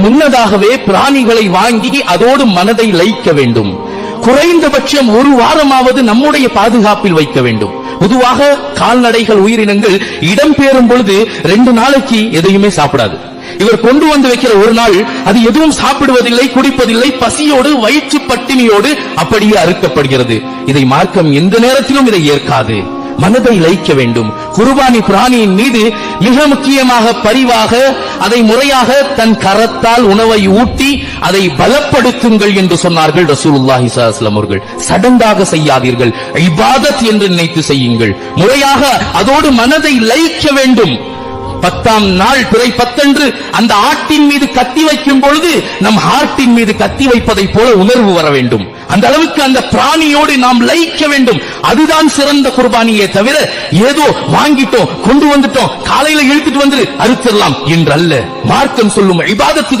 முன்னதாகவே பிராணிகளை வாங்கி அதோடு மனதை லயிக்க வேண்டும். குறைந்தபட்சம் ஒரு வாரமாவது நம்முடைய பாதுகாப்பில் வைக்க வேண்டும். பொதுவாக கால்நடைகள் உயிரினங்கள் இடம்பெறும் பொழுது 2 நாளைக்கு எதையுமே சாப்பிடாது. இவர் கொண்டு வந்து வைக்கிற ஒரு நாள் அது எதுவும் சாப்பிடுவதில்லை, குடிப்பதில்லை, பசியோடு வயிற்று பட்டினியோடு அப்படியே அறுக்கப்படுகிறது. இதை மார்க்கம் எந்த நேரத்திலும் இதை ஏற்காது. மனதை லயிக்க வேண்டும். குர்பானி பிராணியின் மீது மிக முக்கியமாக பரிவாக அதை முறையாக தன் கரத்தால் உணவை ஊட்டி அதை பலப்படுத்துங்கள் என்று சொன்னார்கள் ரசூலுல்லாஹி ஸல்லல்லாஹு அலைஹி வஸல்லம் அவர்கள். சடங்காக செய்யாதீர்கள், இபாதத் என்று நினைத்து செய்யுங்கள். முறையாக அதோடு மனதை லயிக்க வேண்டும். 10ஆம் நாள் பிறை 10 அந்த ஆட்டின் மீது கத்தி வைக்கும் பொழுது நம் ஹார்ட்டின் மீது கத்தி வைப்பதை போல உணர்வு வர வேண்டும். அந்த அளவுக்கு அந்த பிராணியோடு நாம் லயிக்க வேண்டும். அதுதான் சிறந்த குர்பானியே தவிர ஏதோ வாங்கிட்டோம், கொண்டு வந்துட்டோம், காலையில இழுத்துட்டு வந்து அறுத்திடலாம் என்றல்ல. மார்க்கம் சொல்லும் இபாதத்து